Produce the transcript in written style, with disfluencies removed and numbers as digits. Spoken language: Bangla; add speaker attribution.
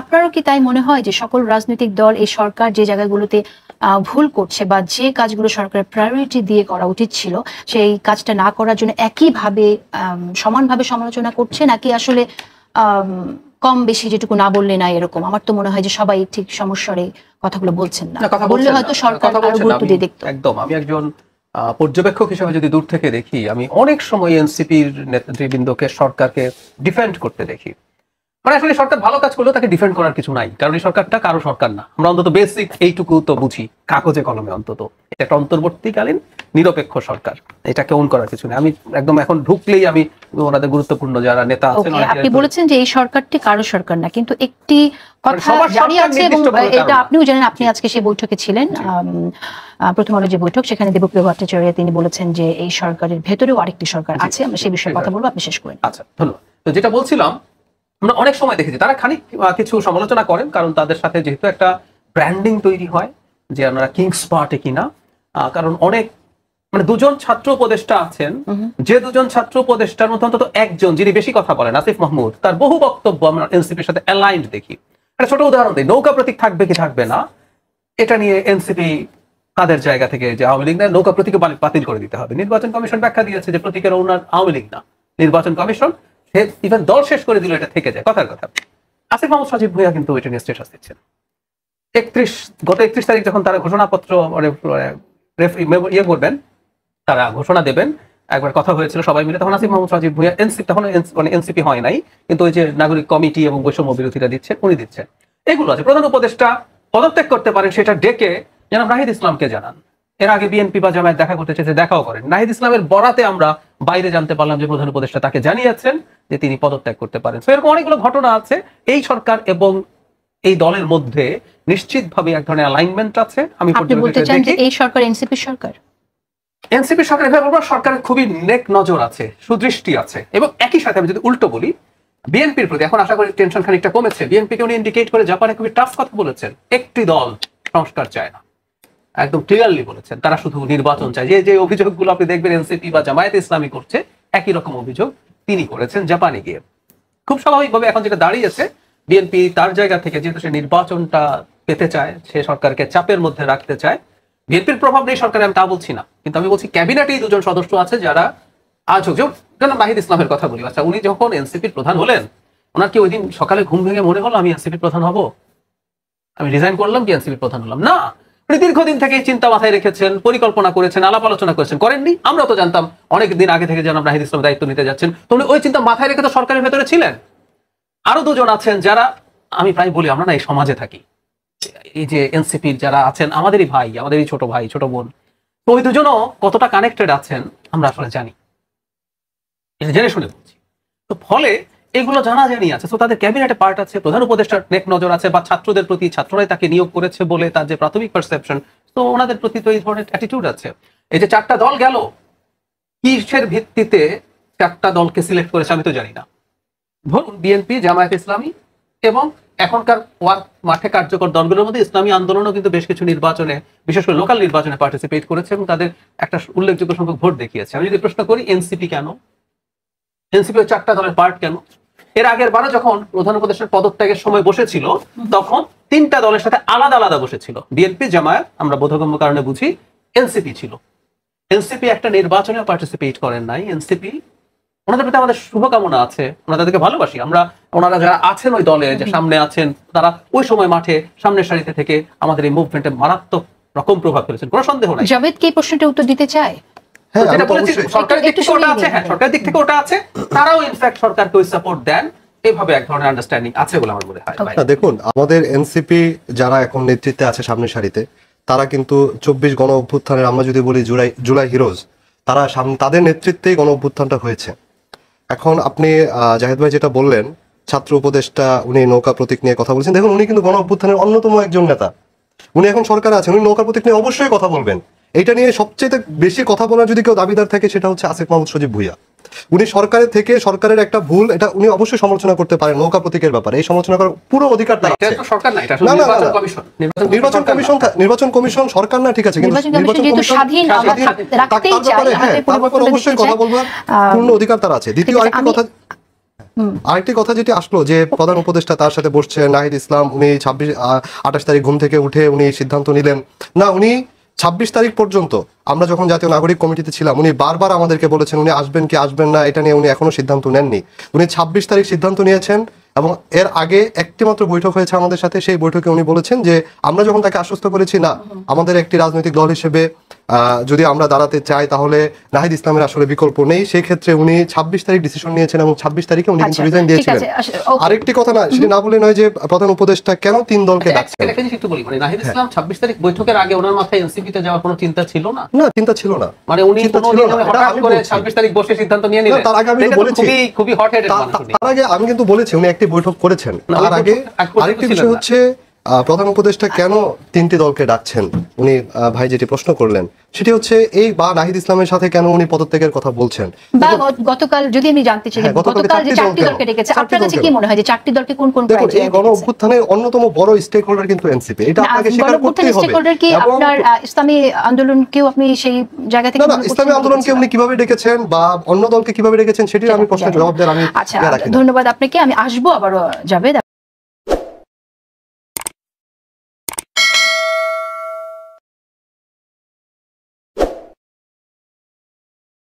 Speaker 1: আপনারও কি তাই মনে হয় যে সকল রাজনৈতিক দল এই সরকার যে জায়গাগুলোতে ভুল করছে বা যে কাজগুলো সরকারের প্রায়োরিটি দিয়ে করা উচিত ছিল সেই কাজটা না করার জন্য একইভাবে সমানভাবে সমালোচনা করছে, নাকি আসলে কম বেশি যেটুকু না বললে না এরকম? আমার তো মনে হয় যে সবাই ঠিক সমস্যারে কথাগুলো বলছেন না, বললে হয়তো সরকার আরো গুরুত্ব দিয়ে দেখতো।
Speaker 2: একদম, আমি একজন পর্যবেক্ষক হিসেবে যদি দূর থেকে দেখি, আমি অনেক সময় এনসিপির নেতৃবৃন্দকে সরকারকে ডিফেন্ড করতে দেখি। মানে আসলে সরকার ভালো কাজ করলেও তাকে ডিফেন্ড করার কিছু নাই, কারণ এই সরকারটা কারো সরকার না। আমরা অন্তত বেসিক এইটুকু তো বুঝি কাগজে কলমে, অন্তত এটা একটা অন্তর্বর্তীকালীন নিরপেক্ষ সরকার, এটাকে অন করার কিছু নেই। আমি একদম এখন ঢুকলেই আমি ওনাদের গুরুত্বপূর্ণ যারা নেতা আছেন,
Speaker 1: আপনি বলেছেন যে এই সরকারটি কারো সরকার না, কিন্তু একটি কথা জানি আছে এবং এটা আপনিও জানেন, আপনি আজকে সেই বৈঠকে ছিলেন, প্রথম আলো যে বৈঠক, সেখানে দেবপ্রিয় ভট্টাচার্য তিনি বলেছেন যে এই সরকারের ভেতরেও আরেকটি সরকার আছে। আমরা সেই বিষয়ে কথা বলবো, আপনি শেষ করেন।
Speaker 2: আচ্ছা, ধন্যবাদ। তো যেটা বলছিলাম, আমরা অনেক সময় দেখেছি তারা খানিক কিছু সমালোচনা করেন, কারণ তাদের সাথে যেহেতু একটা ব্র্যান্ডিং তৈরি হয় যে আমরা কিংস পার্টি কিনা, কারণ অনেক মানে দুজন ছাত্র উপদেষ্টা আছেন, যে দুজন ছাত্র উপদেষ্টার মধ্যে অন্তত একজন যিনি বেশি কথা বলেন, আসিফ মাহমুদ, তার বহু বক্তব্য আমরা এনসিপির সাথে অ্যালাইন্ড দেখি। একটা ছোট উদাহরণ দিই, নৌকা প্রতীক থাকবে কি থাকবে না এটা নিয়ে এনসিপি তাদের জায়গা থেকে যে আওয়ামী লীগ না, নৌকা প্রতীক বাতিল করে দিতে হবে। নির্বাচন কমিশন ব্যাখ্যা দিয়েছে যে প্রতীকের ওনার আওয়ামী লীগ না, নির্বাচন কমিশন, ইভেন দল শেষ করে দিল, এটা থেকে যায় কথার কথা। আসিফ মাহমুদ সজীব ভুঁইয়া কিন্তু এটা নিয়ে স্ট্যাটাস দিচ্ছেন। গত 31 তারিখ যখন তারা ঘোষণাপত্র ইয়ে করবেন, তারা ঘোষণা দেবেন, একবার কথা হয়েছিল সবাই মিলে, তখন আসিফ মাহমুদ সজীব ভুঁইয়া এনসিপি, তখন মানে এনসিপি হয় নাই, কিন্তু ওই যে নাগরিক কমিটি এবং বৈষম্য বিরোধীরা দিচ্ছেন, উনি দিচ্ছেন, এগুলো আছে। প্রধান উপদেষ্টা পদত্যাগ করতে পারেন, সেটা ডেকে যেন নাহিদ ইসলামকে জানান। এর আগে বিএনপি বা জামায়াত দেখা করতে চেয়েছে, দেখাও করেন। নাহিদ ইসলামের বরাতে আমরা বাইরে জানতে পারলাম যে প্রধান উপদেষ্টা তাকে জানিয়েছেন যে তিনি পদত্যাগ করতে পারেন। এরকম অনেকগুলো ঘটনা আছে। এই সরকার এবং এই দলের মধ্যে নিশ্চিতভাবে এক ধরনের অ্যালাইনমেন্ট আছে। আমি
Speaker 1: বলতে চাই যে এই সরকার এনসিপি সরকার,
Speaker 2: এনসিপি সরকার এভাবে বলবো, সরকারের খুবই নেক নজর আছে, সুদৃষ্টি আছে। এবং একই সাথে আমি যদি উল্টো বলি, বিএনপির প্রতি এখন আশা করি টেনশন খানিকটা কমেছে। বিএনপিকে উনি ইন্ডিকেট করে জাপানে খুবই টাফ কথা বলেছেন, একটি দল সংস্কার চায় না, একদম ক্লিয়ারলি বলেছেন তারা শুধু নির্বাচন চায়। যে অভিযোগগুলো আপনি দেখবেন এনসিপি বা জামায়াতে ইসলামী করছে, একই রকম অভিযোগ তিনি করেছেন জাপানে গিয়ে। খুব স্বাভাবিকভাবে এখন যেটা দাঁড়িয়েছে, বিএনপি তার জায়গা থেকে যেহেতু সে নির্বাচনটা পেতে চায়, সে সরকারকে চাপের মধ্যে রাখতে চায়। বিএনপির প্রভাব নেই সরকারে, আমি তা বলছি না, কিন্তু আমি বলছি ক্যাবিনেটেই দুজন সদস্য আছে যারা আজ হোক, যেমন নাহিদ ইসলামের কথা বলি। আচ্ছা, উনি যখন এনসিপির প্রধান হলেন, ওনার কি ওই দিন সকালে ঘুম ভেঙে মনে হলো আমি এনসিপির প্রধান হব, আমি রিজাইন করলাম কি এনসিপির প্রধান হলাম? না, উনি দীর্ঘদিন থেকে চিন্তা মাথায় রেখেছেন, পরিকল্পনা করেছেন, আলাপ আলোচনা করেছেন। করেননি? আমরা তো জানতাম অনেক দিন আগে থেকে যেন নাহিদ ইসলাম দায়িত্ব নিতে যাচ্ছেন, তো উনি ওই চিন্তা মাথায় রেখে তো সরকারের ভেতরে ছিলেন। আরো দুজন আছেন যারা, আমি প্রায় বলি আমরা না এই সমাজে থাকি, এই যে এনসিপির যারা আছেন আমাদেরই ভাই, আমাদেরই ছোট ভাই ছোট বোন, তো ওই দুজনও কতটা কানেক্টেড আছেন আমরা আসলে জানি, এটা জেনে শুনে বলছি। তো ফলে এগুলো জানা জানি আছে। তো তাদের ক্যাবিনেটে পার্ট আছে, প্রধান উপদেষ্টার নেক নজর আছে, বা ছাত্রদের প্রতি, ছাত্ররাই তাকে নিয়োগ করেছে বলে তার যে প্রাথমিক পারসেপশন, তো ওনাদের প্রতি তো এই ধরনের অ্যাটিটিউড আছে। এই যে 4টা দল গেল, কিসের ভিত্তিতে 4টা দলকে সিলেক্ট করেছে আমি তো জানি না। ধরুন বিএনপি, জামায়াত ইসলামী এবং এখনকার ওয়ার্ক মাঠে কার্যকর দলগুলোর মধ্যে ইসলামী আন্দোলনও কিন্তু বেশ কিছু নির্বাচনে, বিশেষ করে লোকাল নির্বাচনে পার্টিসিপেট করেছে এবং তাদের একটা উল্লেখযোগ্য সংখ্যক ভোট দেখিয়েছে। আমি যদি প্রশ্ন করি এনসিপি কেন, এনসিপি 4টা দলের পার্ট কেন? এর আগের বারও যখন প্রধান উপদেষ্টার পদত্যাগের সময় বসেছিল, তখন 3টা দলের সাথে আলাদা আলাদা বসেছিল। বিএনপি, জামায়াত আমরা বোধগম্য কারণে বুঝি, এনসিপি ছিল। এনসিপি একটা নির্বাচনেও পার্টিসিপেট করেন নাই। এনসিপি, ওনাদের প্রতি আমাদের শুভকামনা আছে, আমরা তাদেরকে ভালোবাসি। আমরা ওনারা যারা আছেন ওই দলে, যে সামনে আছেন, তারা ওই সময় মাঠে সামনের সারিতে থেকে আমাদের এই মুভমেন্টে মারাত্মক রকম প্রভাব ফেলেছেন, কোনো সন্দেহ নাই।
Speaker 1: জাভেদ কি এই প্রশ্নটা উত্তর দিতে চায়?
Speaker 2: সরকারের দিক থেকে ওটা আছে, হ্যাঁ সরকারের দিক থেকে ওটা আছে, তারাও ইনফ্যাক্ট সরকারকে ওই সাপোর্ট দেন, এইভাবে এক ধরনের আন্ডারস্ট্যান্ডিং আছে বলে আমার মনে হয়।
Speaker 3: দেখুন, আমাদের এনসিপি যারা এখন নেতৃত্বে আছে সামনের সারিতে, তারা কিন্তু 24 গণ অভ্যুত্থানের, আমরা যদি বলি জুলাই হিরোজ, তারা তাদের নেতৃত্বেই গণ অভ্যুত্থানটা হয়েছে। এখন আপনি জাহিদ ভাই যেটা বললেন, ছাত্র উপদেষ্টা উনি নৌকা প্রতীক নিয়ে কথা বলছেন, দেখুন উনি কিন্তু গণ অভ্যুত্থানের অন্যতম একজন নেতা, উনি এখন সরকারে আছেন, উনি নৌকা প্রতীক নিয়ে অবশ্যই কথা বলবেন। এটা নিয়ে সবচেয়ে বেশি কথা বলার যদি কেউ দাবিদার থাকে, সেটা হচ্ছে আসিফ মাহমুদ সজীব ভুঁইয়া। উনি সরকারের থেকে, সরকারের একটা ভুল, এটা উনি অবশ্যই সমালোচনা করতে পারেন নৌকা প্রতীকের ব্যাপারে, এই সমালোচনা করার পুরো অধিকার তার আছে। নির্বাচন কমিশন সরকার না, ঠিক আছে, কিন্তু নির্বাচন কমিশন অবশ্যই কথা বলবার পূর্ণ অধিকার তার আছে। দ্বিতীয় আরেকটা কথা, আরেকটি কথা যেটি আসলো যে প্রধান উপদেষ্টা তার সাথে বসছে নাহিদ ইসলাম, উনি 28 তারিখ ঘুম থেকে উঠে উনি সিদ্ধান্ত নিলেন না। উনি 26 তারিখ পর্যন্ত আমরা যখন জাতীয় নাগরিক কমিটিতে ছিলাম উনি বারবার আমাদেরকে বলেছেন উনি আসবেন কি আসবেন না, এটা নিয়ে উনি এখনো সিদ্ধান্ত নেননি। উনি 26 তারিখ সিদ্ধান্ত নিয়েছেন এবং এর আগে একটি মাত্র বৈঠক হয়েছে আমাদের সাথে। সেই বৈঠকে উনি বলেছেন যে আমরা যখন তাকে আশ্বস্ত করেছি না আমাদের একটি রাজনৈতিক দল হিসেবে যদি আমরা দাঁড়াতে চাই তাহলে নাহিদ ইসলামের আসলে বিকল্প নেই, সেই ক্ষেত্রে উনি 26 তারিখ ডিসিশন নিয়েছেন এবং 26 তারিখে উনি কিন্তু রিজাইন দিয়েছিলেন। আরেকটি কথা না, সেটি না বলে নয় যে প্রধান উপদেষ্টা কেন 3 দলকে ডাকছেন।
Speaker 2: একটা জিনিস একটু বলি, মানে নাহিদ ইসলাম 26 তারিখ বৈঠকের আগে ওনার মাথায় এনসিপি তে যাওয়ার কোনো চিন্তা ছিল না?
Speaker 3: না, চিন্তা ছিল না।
Speaker 2: মানে উনি হঠাৎ করে 26 তারিখ বসে সিদ্ধান্ত নিয়ে নিলেন।
Speaker 3: তার আগে আমি বলেছি
Speaker 2: খুবই হট হেডেড মানুষ উনি।
Speaker 3: তার আগে আমি কিন্তু বলেছি উনি একটি বৈঠক করেছেন। তার আগে আরেকটি বিষয় হচ্ছে প্রধান উপদেষ্টা কেন 3টি দলকে ডাকছেন, উনি ভাই যেটি প্রশ্ন করলেন সেটি হচ্ছে এই বা নাহিদ ইসলামের সাথে কেন উনি পদত্যাগের কথা বলছেন।
Speaker 1: বা গতকাল যদি আমি জানতে চাই গতকাল যে 4টি দলকে ডেকেছে, আপনার কাছে কি মনে হয় যে 4টি দলকে কোন কোন
Speaker 3: ক্রাইটেরিয়া? এই গণ অভ্যুত্থানের অন্যতম বড় স্টেক হোল্ডার কিন্তু এনসিপি, এটা আপনাকে স্বীকার করতেই হবে।
Speaker 1: স্টেক হোল্ডার কি আপনার ইসলামী আন্দোলনকেও আপনি সেই জায়গা থেকে
Speaker 3: না, ইসলামী আন্দোলনকে উনি কিভাবে ডেকেছেন বা অন্য দলকে কিভাবে ডেকেছেন সেটির আমি প্রশ্নের জবাব দেওয়ার আমি
Speaker 1: আচ্ছা, ধন্যবাদ আপনাকে। আমি আসবো আবারও জাভেদ।